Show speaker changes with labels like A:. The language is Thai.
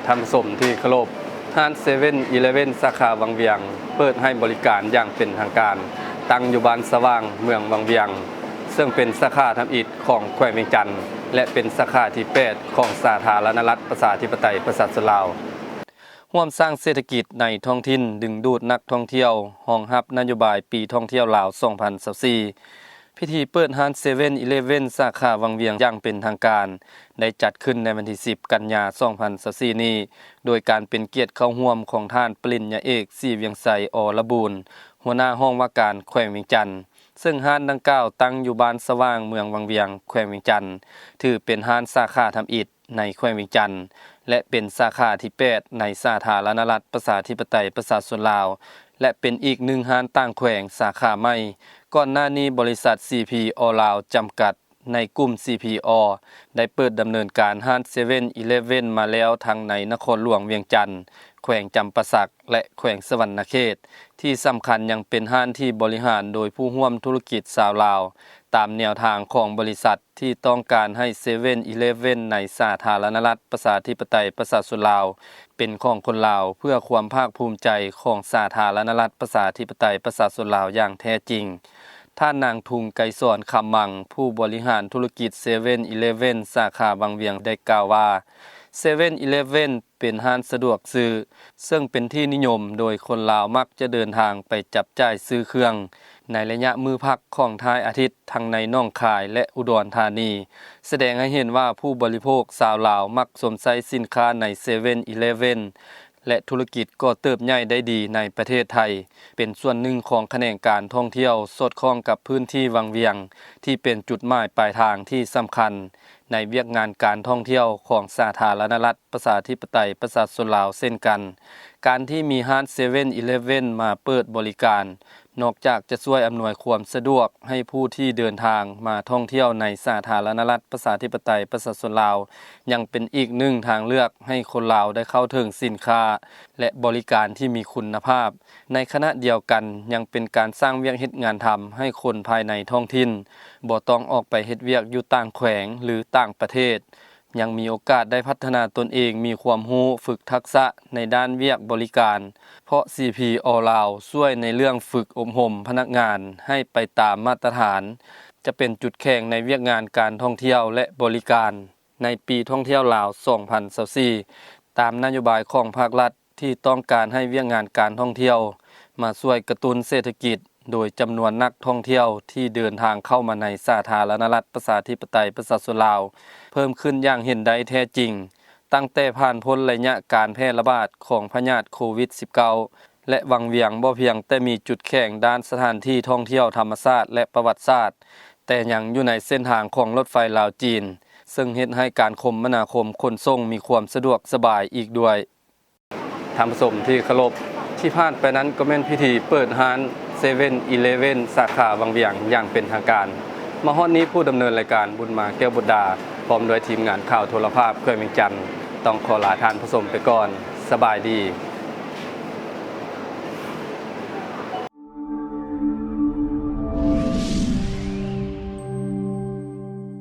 A: ท่านผู้ชมที่เคารพห้าง7-Eleven สาขาวังเวียงเปิดให้บริการอย่างเป็นทางการตั้งอยู่บ้านสว่างเมืองวังเวียงซึ่งเป็นสาขาทำอิฐของแขวงเวียงจันทน์และเป็นสาขาที่8ของสาธารณรัฐประชาธิปไตยประชาชนลาวร่วมสร้างเศรษฐกิจในท้องถิ่นดึงดูดนักท่องเที่ยวรองรับนโยบายปีท่องเที่ยวลาว2024พิธีเปิดห้าง7-Eleven สาขาวังเวียงอย่างเป็นทางการได้จัดขึ้นในวันที่10กันยายน2024นี้โดยการเป็นเกียรติเข้าร่วมของท่านปริญญาเอกศรีเวียงไสอรบูรณ์หัวหน้าห้องว่าการแขวงเวียงจันทน์ซึ่งห้างดังกล่าวตั้งอยู่บ้านสว่างเมืองวังเวียงแขวงเวียงจันทน์ถือเป็นห้างสาขาทำอิฐในแขวงเวียงจันทน์และเป็นสาขาที่8ในสาธารณรัฐประชาธิปไตยประชาชนลาวและเป็นอีกหนึ่งห้างต่างแขวงสาขาใหม่ก่อนหน้านี้บริษัท CP All ลาวจำกัดในกลุ่ม CP All ได้เปิดดำเนินการห้าง7-Eleven มาแล้วทั้งในนครหลวงเวียงจันทน์แขวงจำปาสักและแขวงสวรรณเขตที่สำคัญยังเป็นห้างที่บริหารโดยผู้ร่วมธุรกิจชาวลาวตามแนวทางของบริษัทที่ต้องการให้7-Eleven ในสาธารณรัฐประชาธิปไตยประชาชนลาวเป็นของคนลาวเพื่อความภาคภูมิใจของสาธารณรัฐประชาธิปไตยประชาชนลาวอย่างแท้จริงท่านนางทุงไกรสอนคำมังผู้บริหารธุรกิจ7-Eleven สาขาบางเวียงได้กล่าวว่า7-Eleven เป็นห้างสะดวกซื้อซึ่งเป็นที่นิยมโดยคนลาวมักจะเดินทางไปจับจ่ายซื้อเครื่องในระยะมื้อพักของท้ายอาทิตย์ทั้งในหนองคายและอุดรธานีแสดงให้เห็นว่าผู้บริโภคชาวลาวมักสวมใส่สินค้าใน7-Eleven และธุรกิจก็เติบใหญ่ได้ดีในประเทศไทยเป็นส่วนหนึ่งของแขนงการท่องเที่ยวสอดคล้องกับพื้นที่วังเวียงที่เป็นจุดหมายปลายทางที่สำคัญในเวียกงานการท่องเที่ยวของสาธารณรัฐประชาธิปไตยประชาชนลาวเช่นกันการที่มีห้าง7-Eleven มาเปิดบริการนอกจากจะช่วยอำนวยความสะดวกให้ผู้ที่เดินทางมาท่องเที่ยวในสาธารณรัฐประชาธิปไตยประชาชนลาวยังเป็นอีกหนึ่งทางเลือกให้คนลาวได้เข้าถึงสินค้าและบริการที่มีคุณภาพในขณะเดียวกันยังเป็นการสร้างเวียกเฮ็ดงานทำให้คนภายในท้องถิ่นบ่ต้องออกไปเฮ็ดเวียกอยู่ต่างแขวงหรือต่างประเทศยังมีโอกาสได้พัฒนาตนเองมีความรู้ฝึกทักษะในด้านเวียกบริการเพราะ CP All ลาวช่วยในเรื่องฝึกอบรมพนักงานให้ไปตามมาตรฐานจะเป็นจุดแข่งในเวียกงานการท่องเที่ยวและบริการในปีท่องเที่ยวลาว2024ตามนโยบายของภาครัฐที่ต้องการให้เวียกงานการท่องเที่ยวมาช่วยกระตุ้นเศรษฐกิจโดยจำนวนนักท่องเที่ยวที่เดินทางเข้ามาในสาธารณรัฐประชาธิปไตยประชาชนลาวเพิ่มขึ้นอย่างเห็นได้แท้จริงตั้งแต่ผ่านพ้นระยะการแพร่ระบาดของพยาธิโควิด -19 และวังเวียงบ่เพียงแต่มีจุดแข็งด้านสถานที่ท่องเที่ยวธรรมชาติและประวัติศาสตร์แต่ยังอยู่ในเส้นทางของรถไฟลาวจีนซึ่งเฮ็ดให้การคมนาคมขนส่งมีความสะดวกสบายอีกด้วยท่านผู้ชมที่เคารพที่ผ่านไปนั้นก็แม่นพิธีเปิดห้าง7-Eleven สาขาวังเวียงอย่างเป็นทางการมาฮอดนี้ผู้ดำเนินรายการบุญมาแก้วบุตรดาพร้อมด้วยทีมงานข่าวโทรภาพแขวงเวียงจันทน์ต้องขอลาท่านผู้ชมไปก่อนสบายดี